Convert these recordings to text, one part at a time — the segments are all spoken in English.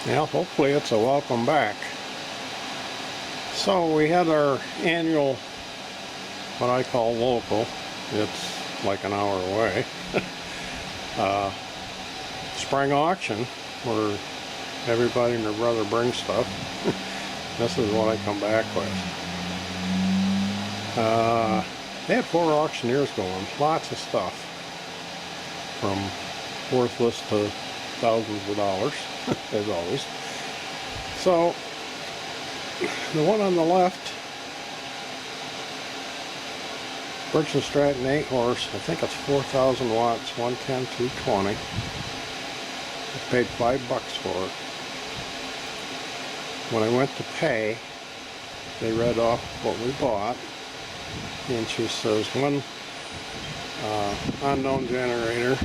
Well, hopefully it's a welcome back. So we had our annual, what I call local, it's like an hour away, spring auction where everybody and their brother brings stuff. This is what I come back with. They had 4 auctioneers going, lots of stuff, from worthless to thousands of dollars, as always. So, the one on the left, Briggs & Stratton 8 horse, I think it's 4,000 watts, 110, 220. I paid $5 for it. When I went to pay, they read off what we bought, and she says one unknown generator,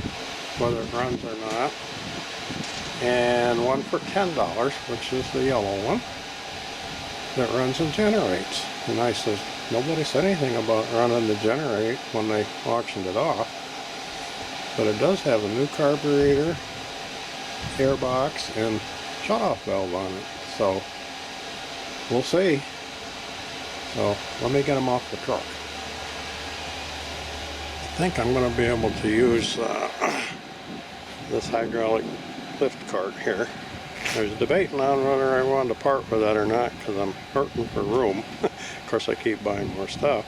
whether it runs or not, and one for $10, which is the yellow one, that runs and generates. And I said, nobody said anything about running the generate when they auctioned it off, but it does have a new carburetor, airbox, and shutoff valve on it. So we'll see. So let me get them off the truck. I think I'm going to be able to use this hydraulic lift cart here. There's debating on whether I wanted to part with that or not because I'm hurting for room. Of course, I keep buying more stuff.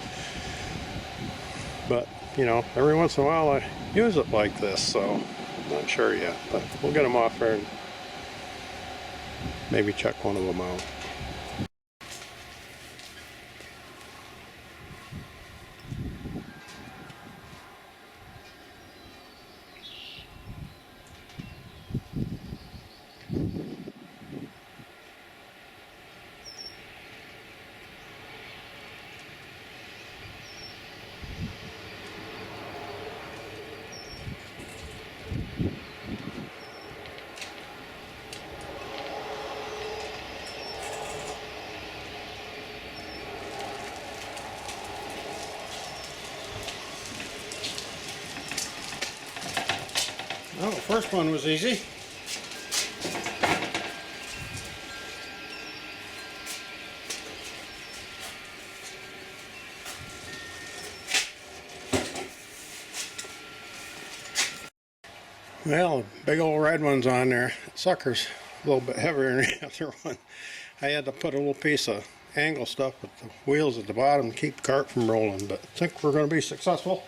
But, you know, every once in a while I use it like this, so I'm not sure yet. But we'll get them off there and maybe check one of them out. Well, the first one was easy. Well, big old red one's on there. That sucker's a little bit heavier than the other one. I had to put a little piece of angle stuff with the wheels at the bottom to keep the cart from rolling, but I think we're going to be successful.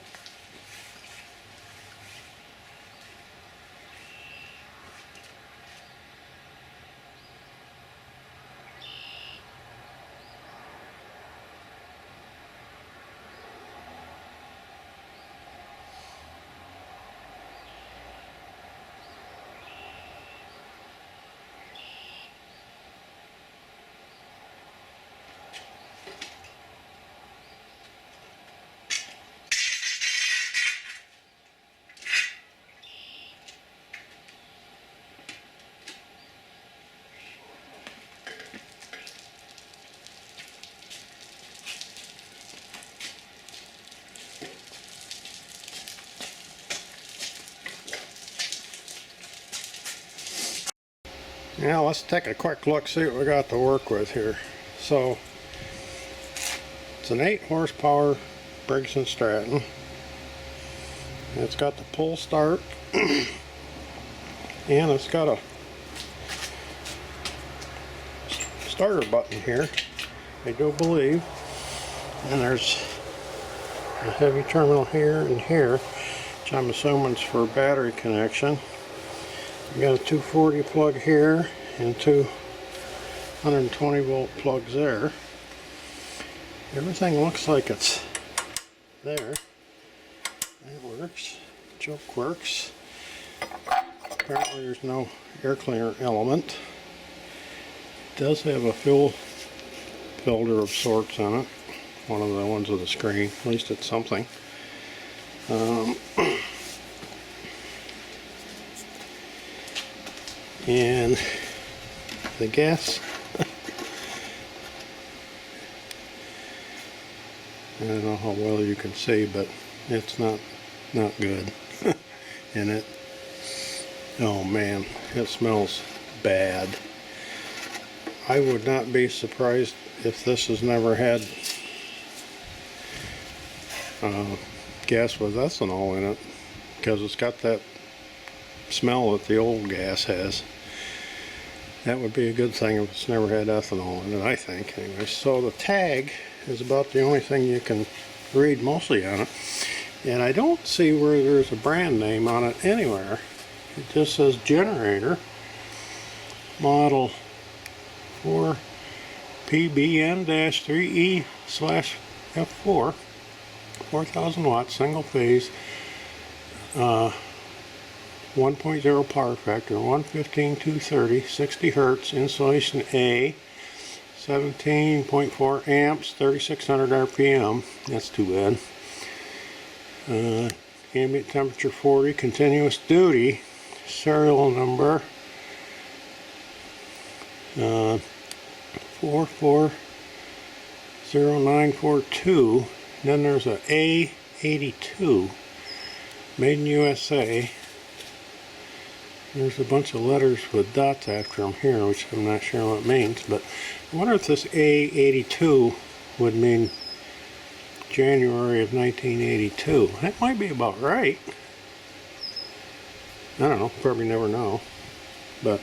Now let's take a quick look, see what we got to work with here. So it's an 8 horsepower Briggs & Stratton. It's got the pull start and it's got a starter button here, I do believe, and there's a heavy terminal here and here, which I'm assuming is for battery connection. We got a 240 plug here and 2 120 volt plugs there. Everything looks like it's there. That works. Choke works. Apparently there's no air cleaner element. It does have a fuel filter of sorts on it. One of the ones with the screen. At least it's something. And the gas, I don't know how well you can see, but it's not good. And it, oh man, it smells bad. I would not be surprised if this has never had gas with ethanol in it, because it's got that smell that the old gas has. That would be a good thing if it's never had ethanol in it, I think. Anyway, so the tag is about the only thing you can read mostly on it. And I don't see where there's a brand name on it anywhere. It just says generator, model 4 PBN-3E/F4, 4,000 watts, single phase, 1.0 power factor, 115/230, 60 hertz, insulation A, 17.4 amps, 3600 RPM. That's too bad. Ambient temperature 40, continuous duty, serial number 440942. Then there's a A82, made in USA. There's a bunch of letters with dots after them here, which I'm not sure what it means, but I wonder if this A82 would mean January of 1982. That might be about right. I don't know, probably never know, but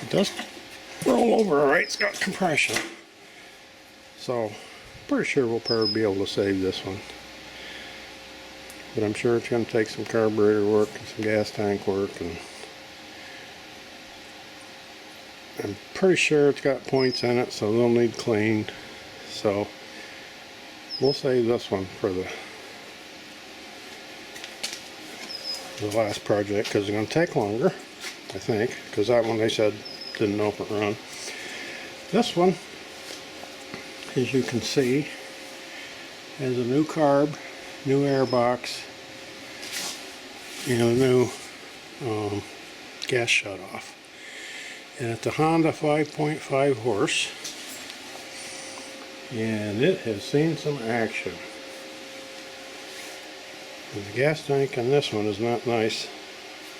it does roll over alright. It's got compression, so pretty sure we'll probably be able to save this one, but I'm sure it's going to take some carburetor work and some gas tank work, and I'm pretty sure it's got points in it, so they'll need cleaned. So we'll save this one for the last project, because it's going to take longer, I think, because that one they said didn't know if it run. This one, as you can see, has a new carb, new air box, and a new gas shutoff. And it's a Honda 5.5 horse, and it has seen some action. And the gas tank on this one is not nice,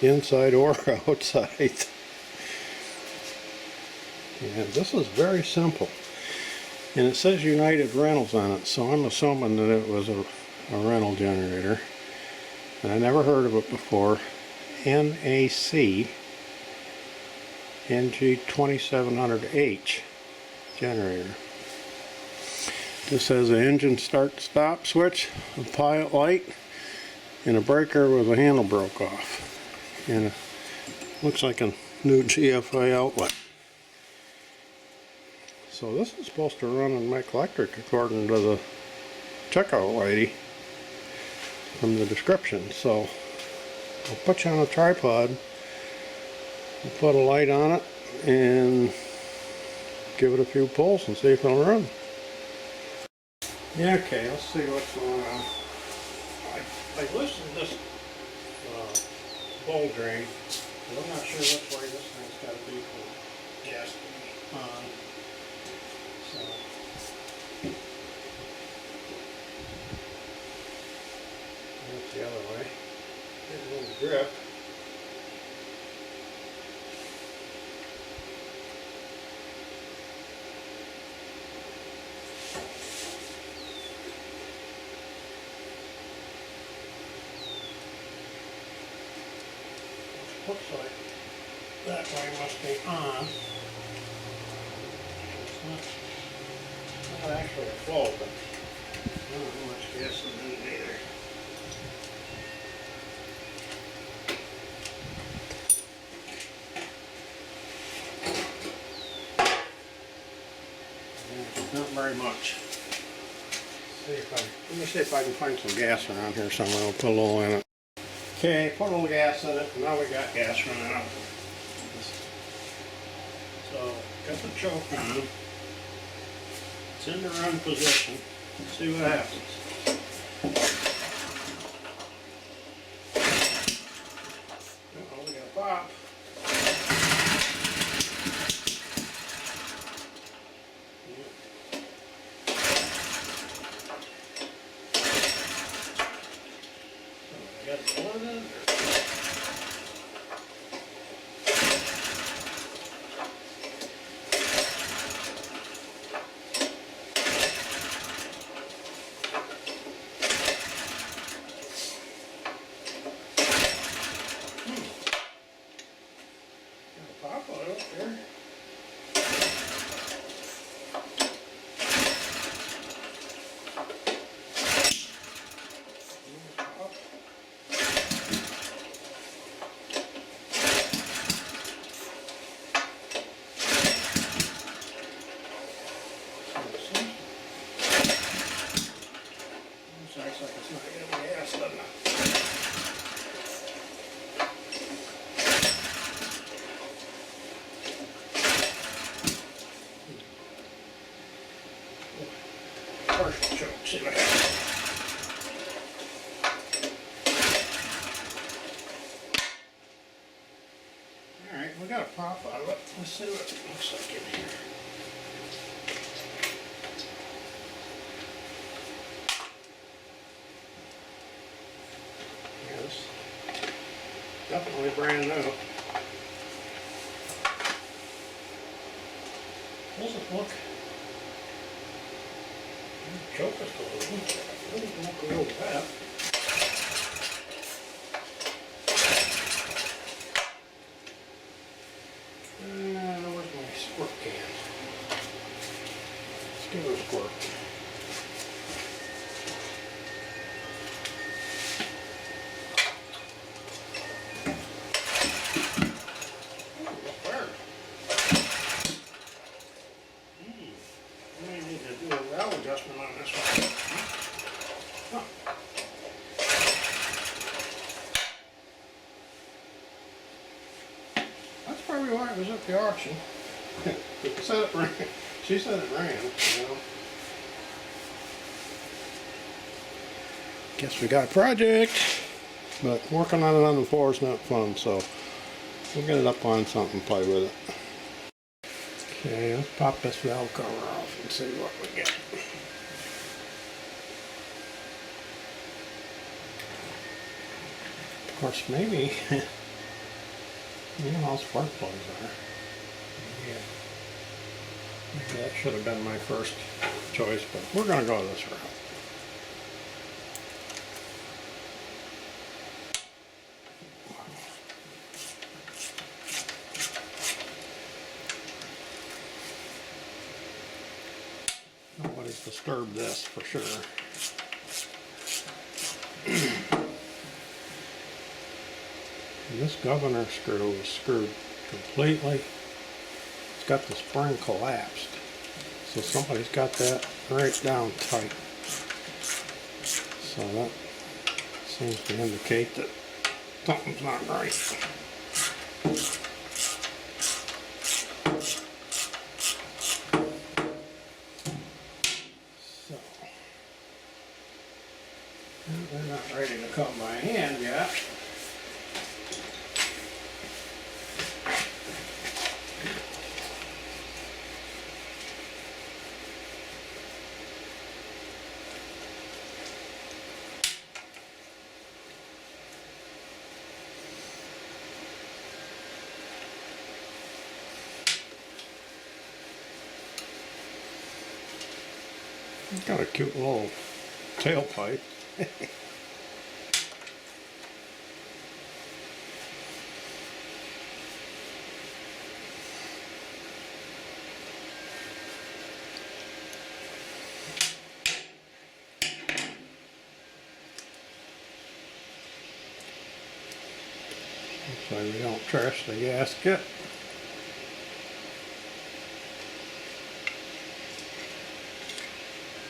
inside or outside. And this is very simple. And it says United Rentals on it, so I'm assuming that it was a rental generator. And I never heard of it before. NAC NG2700H generator. This has an engine start-stop switch, a pilot light, and a breaker with a handle broke off. And it looks like a new GFI outlet. So this is supposed to run and make electric according to the checkout lady from the description. So I'll put you on a tripod, we'll put a light on it, and give it a few pulls and see if it'll run. Yeah, okay, let's see what's going on. I loosened this bowl drain, but I'm not sure which way this thing's got to be for gas to be on. So that's the other way. There's a little grip. Looks like that way must be on. It's not actually a flow, but I don't know how much gas is in it either. Not very much. Let me see if I can find some gas around here somewhere. I'll put a little in it. Okay, put a little gas in it, and now we got gas running out. So, got the choke on. It's in the run position. Let's see what happens. Uh-oh, we got a pop. here. Acts like it's not getting gas, doesn't it? Partial choke, see what happens. Alright, we got a pop out of it. Let's see what it looks like in here. Yes, definitely brand new. Doesn't look. Choke is a little. Doesn't look real bad. Where's my squirt can? Let's give it a squirt. I may need to do a valve adjustment on this one. Huh. That's probably why it was at the auction. It said it ran. She said it ran, you know. Guess we got a project, but working on it on the floor is not fun, so we'll get it up on something and play with it. Okay, let's pop this valve cover off and see what we get. Of course, maybe, you know how spark plugs are. Yeah. Maybe that should have been my first choice, but we're going to go this route. Nobody's disturbed this for sure. This governor screw is screwed completely. It's got the spring collapsed. So somebody's got that right down tight. So that seems to indicate that something's not right. So, they're not ready to cut by hand yet. It's got a cute little tailpipe. So we don't trash the gasket.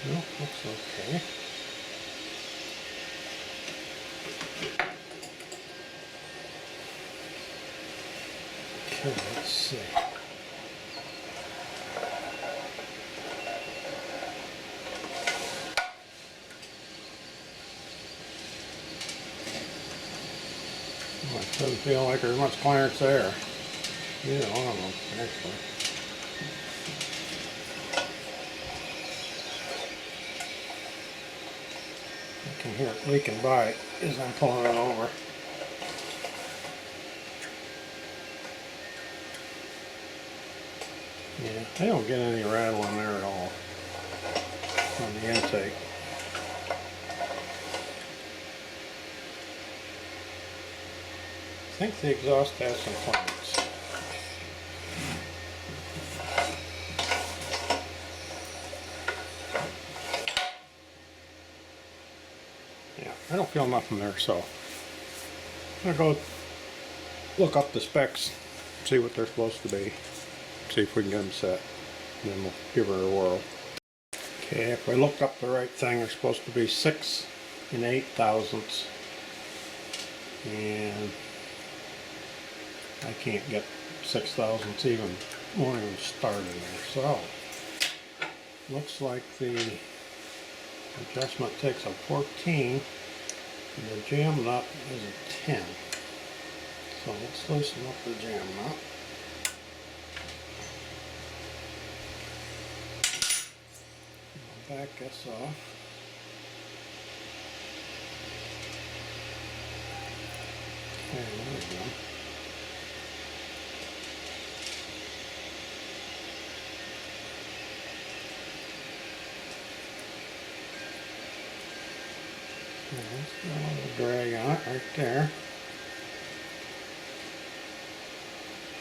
No, looks okay. Okay, let's see. Well, it doesn't feel like there's much clearance there. Either one of them, actually. I can hear it leaking by as I'm pulling it over. Yeah, I don't get any rattle in there at all on the intake. I think the exhaust has some clearance. I don't feel nothing there, so I'm gonna go look up the specs, see what they're supposed to be, see if we can get them set, and then we'll give her a whirl. Okay, if I looked up the right thing, they're supposed to be 6 8/1000ths, and I can't get 6 thousandths even, won't even start in there. So looks like the adjustment takes a 14 and the jam nut is a 10. So let's loosen up the jam nut. I'll back this off. Okay, there we go. Let's get a little drag on it right there.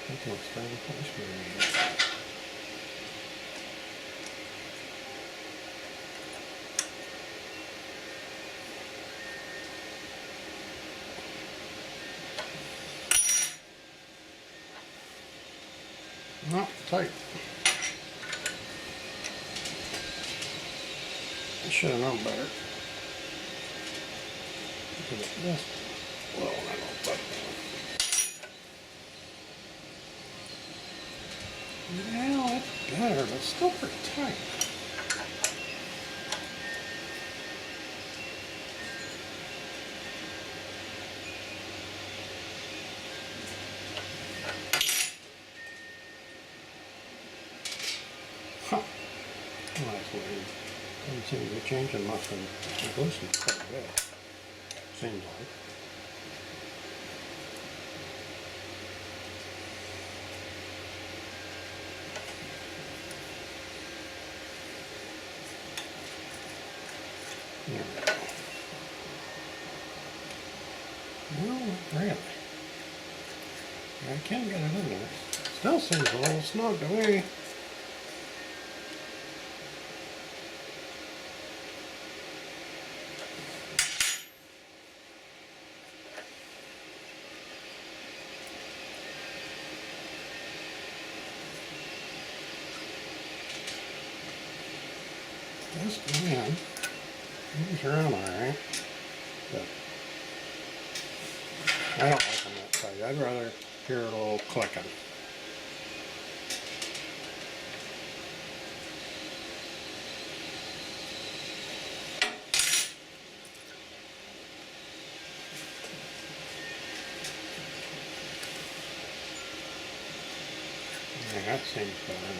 I think it's very close to me. Not tight. I should have known better. Look at this. Well, I don't know. Well, that's better, but still pretty tight. Huh. Well, that's weird. Doesn't seem to be changing much, and it loosens quite a bit. Seems like. There we go. No, not really. I can get it in there. Still seems a little snug to me. This man, these are on alright, but I don't like them that tight. I'd rather hear a little clicking. Yeah, that seems better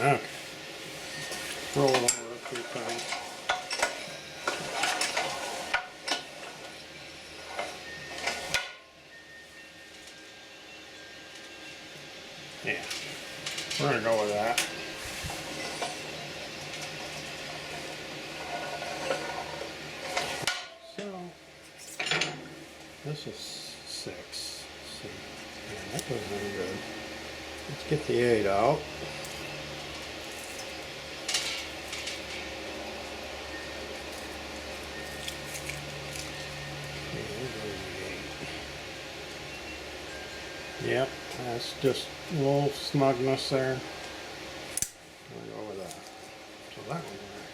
now. Okay. Roll it over a few times. Yeah, we're going to go with that. So, this is 6. See, yeah, that goes in good. Let's get the 8 out. Yep, that's just a little snugness there. We'll go with that. So that one's alright.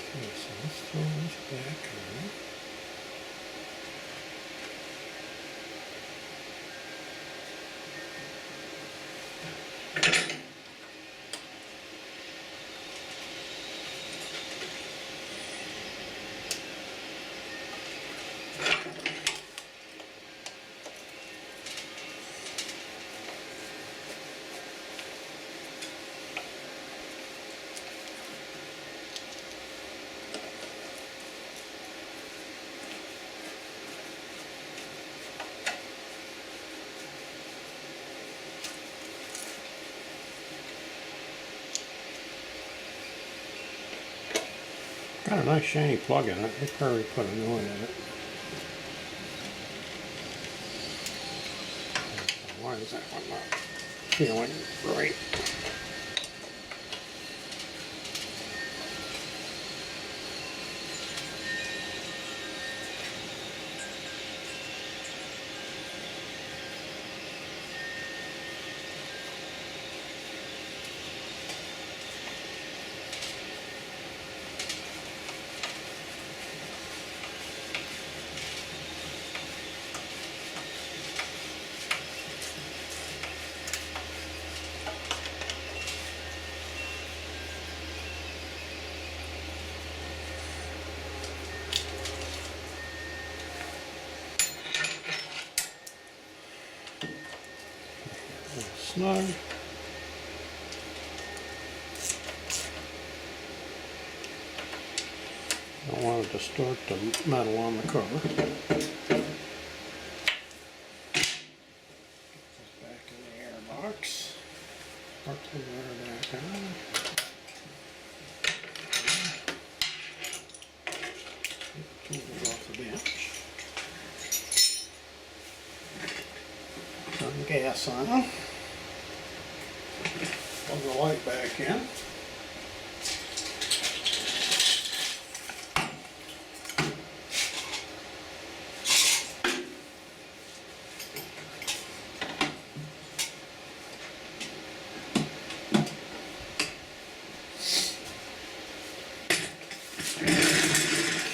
Okay, so let's throw this back on. Got a nice shiny plug in it. They probably put a new one in it. Why is that one not? feeling right. Snug. Don't want to distort the metal on the cover. Put this back in the air box. Put the water back on. Tools off the bench. Turn the gas on. Plug the light back in.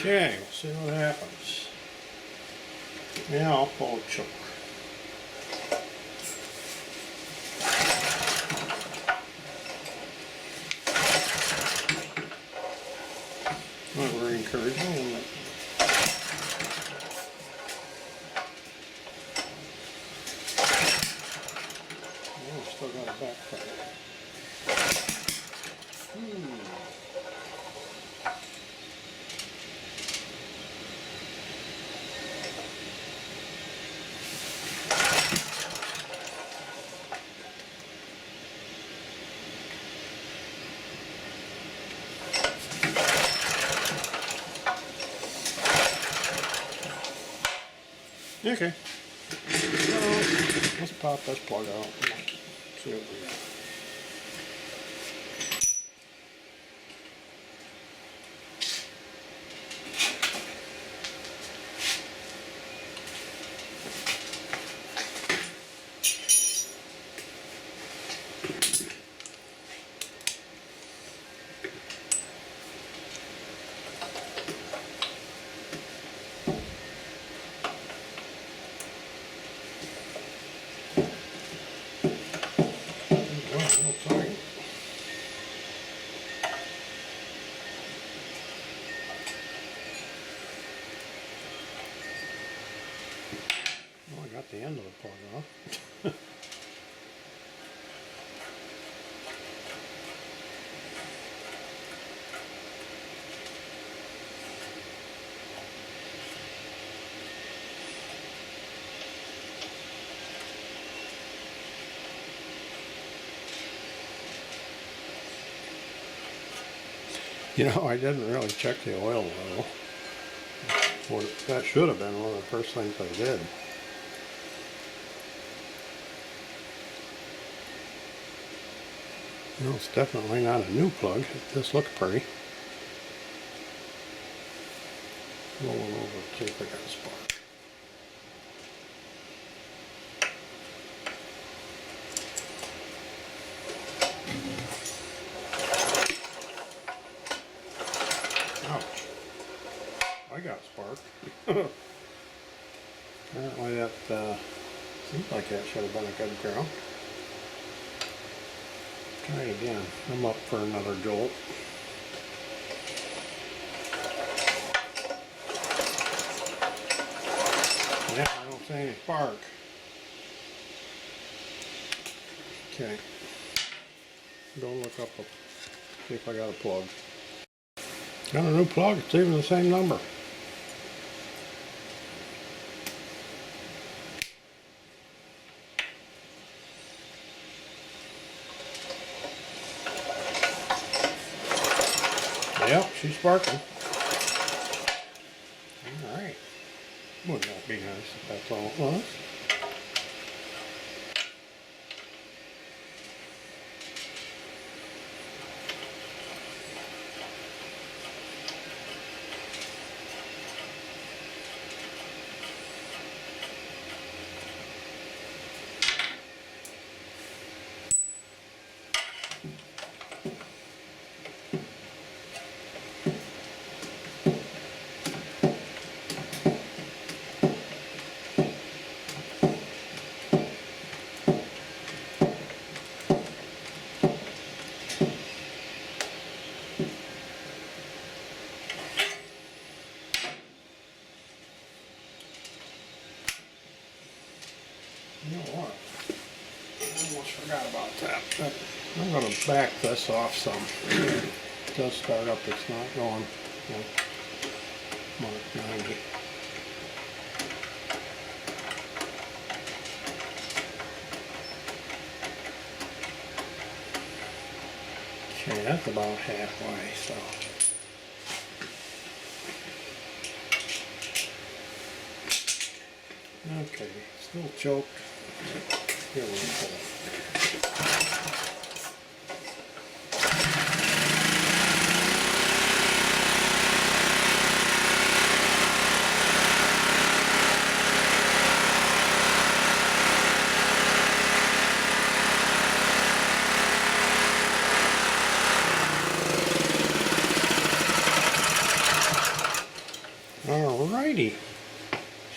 Okay, we'll see what happens. Now I'll pull a choke. Not very encouraging. Oh, still got a back fire. Okay, so let's pop this plug out and see what we got. Oh, I got the end of the plug off. You know, I didn't really check the oil level. Well, that should have been one of the first things I did. No, it's definitely not a new plug. This looks pretty. Roll it over and see if I got a spark. Ouch. I got a spark. Apparently that seems like that should have been a good ground. Try it again. I'm up for another jolt. Yeah, I don't see any spark. Okay. Go look up, see if I got a plug. Got a new plug, it's even the same number. Yep, she's sparking. Alright. Wouldn't that be nice if that's all it was? You know what? I almost forgot about that. I'm going to back this off some. It does start up. It's not going Mark 90. Okay, that's about halfway, so. Okay, still choked. Here we go. Alrighty.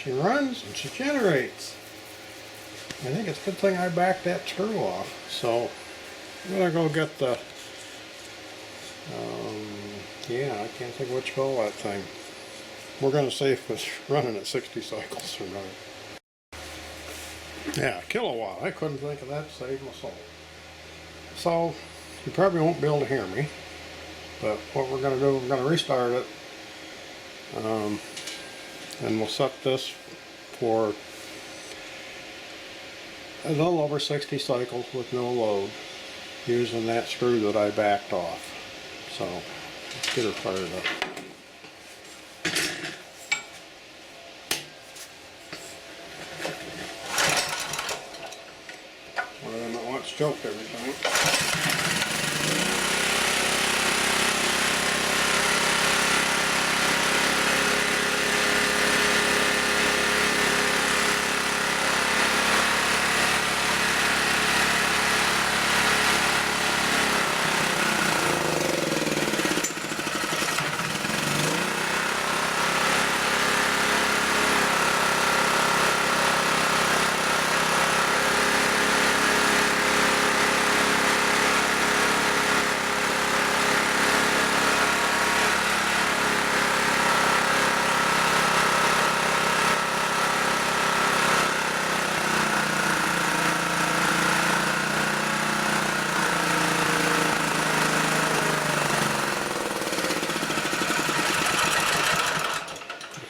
She runs and she generates. I think it's a good thing I backed that screw off. So I'm gonna go get the yeah, I can't think what you call that thing. We're gonna see if it's running at 60 cycles or not. Yeah, kilowatt. I couldn't think of that to save my soul. So you probably won't be able to hear me, but what we're gonna do, we're gonna restart it. And we'll set this for a little over 60 cycles with no load using that screw that I backed off. So let's get her fired up. One of them that wants choked every time.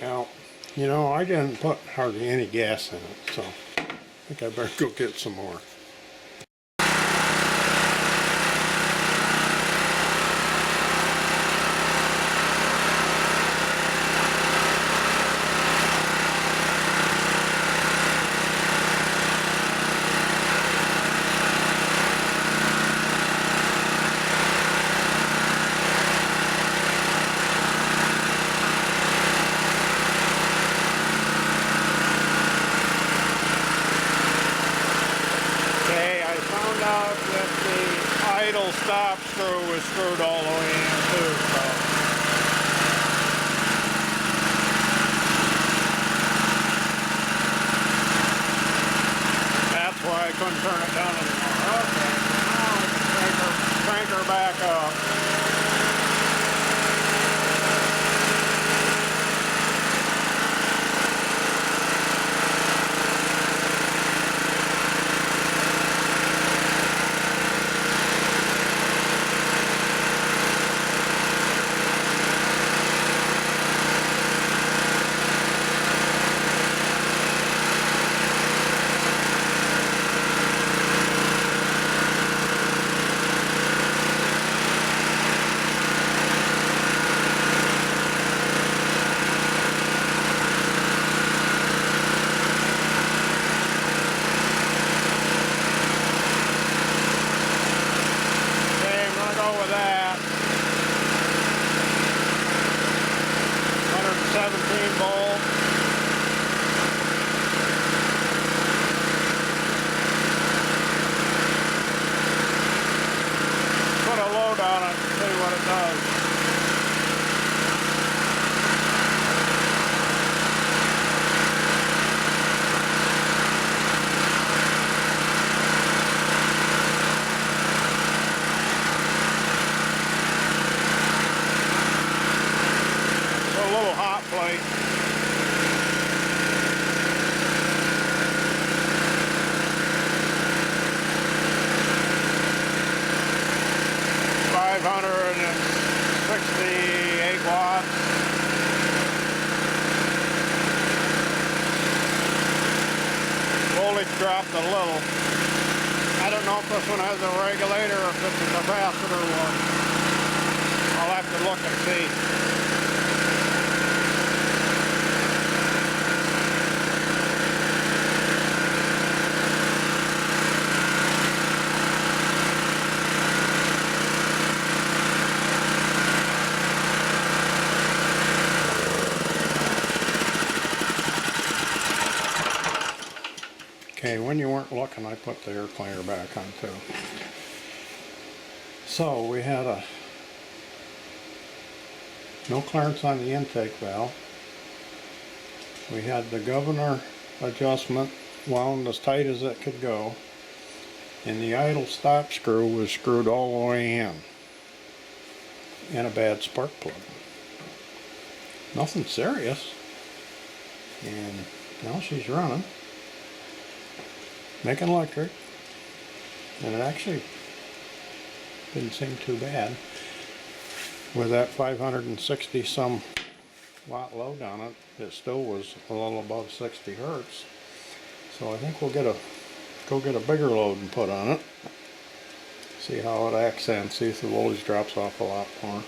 Now, you know, I didn't put hardly any gas in it, so I think I better go get some more. Idle stop screw is screwed all the way in too, so. That's why I couldn't turn it down anymore. Okay, now I can crank her back up. dropped a little. I don't know if this one has a regulator or if it's a capacitor one. I'll have to look and see. Okay, when you weren't looking, I put the air cleaner back on too. So we had no clearance on the intake valve. We had the governor adjustment wound as tight as it could go, and the idle stop screw was screwed all the way in, and a bad spark plug. Nothing serious, and now she's running, making electric, and it actually didn't seem too bad with that 560 some watt load on it. It still was a little above 60 hertz, so I think we'll go get a bigger load and put on it, see how it acts and see if the voltage drops off a lot more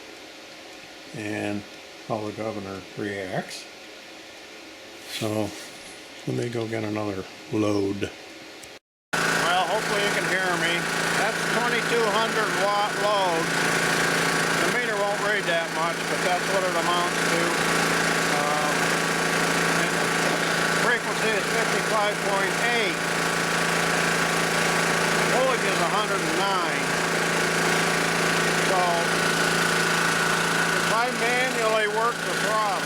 and how the governor reacts. So let me go get another load. Well, hopefully you can hear me. That's 2200 watt load. The meter won't read that much, but that's what it amounts to. And the frequency is 55.8. Voltage is 109. So if I manually work the throttle,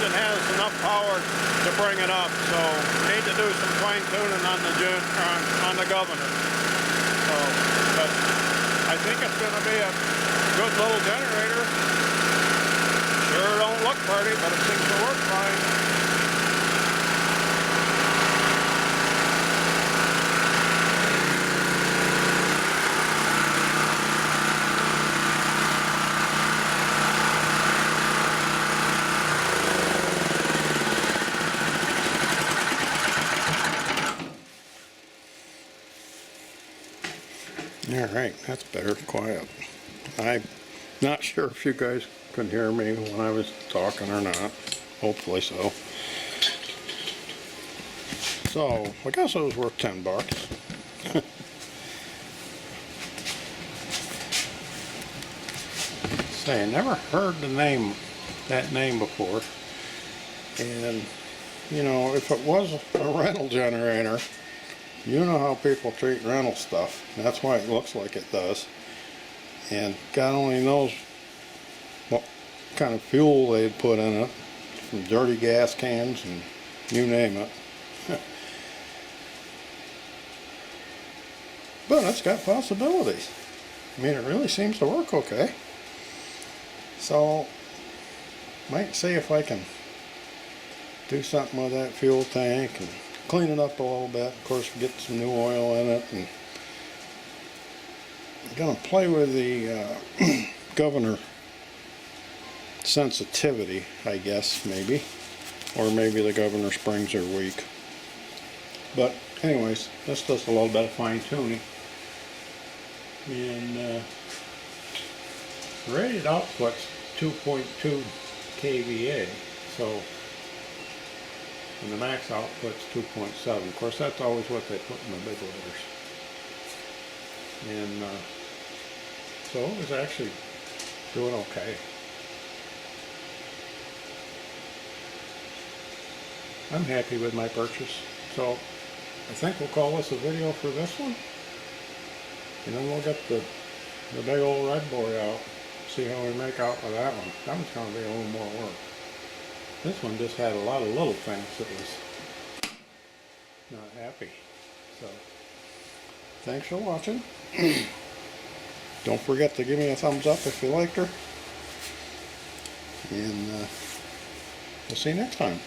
it has enough power to bring it up, so we need to do some fine tuning on the governor. So, but I think it's going to be a good little generator. Sure don't look pretty, but it seems to work fine. Alright, that's better, quiet. I'm not sure if you guys could hear me when I was talking or not. Hopefully so. So, I guess it was worth 10 bucks. Say, I never heard that name before. And, you know, if it was a rental generator, you know how people treat rental stuff. That's why it looks like it does. And God only knows what kind of fuel they'd put in it, from dirty gas cans and you name it. But it's got possibilities. I mean, it really seems to work okay. So, might see if I can do something with that fuel tank and clean it up a little bit. Of course, get some new oil in it, and I'm going to play with the governor sensitivity, I guess, maybe, or maybe the governor springs are weak. But anyways, this does a little bit of fine tuning, and rated output's 2.2 kVA, so. And the max output's 2.7. Of course, that's always what they put in the big letters. And so it was actually doing okay. I'm happy with my purchase. So I think we'll call this a video for this one. And then we'll get the big old red boy out. See how we make out with that one. That one's going to be a little more work. This one just had a lot of little things that was not happy. So, thanks for watching. Don't forget to give me a thumbs up if you liked her. And we'll see you next time.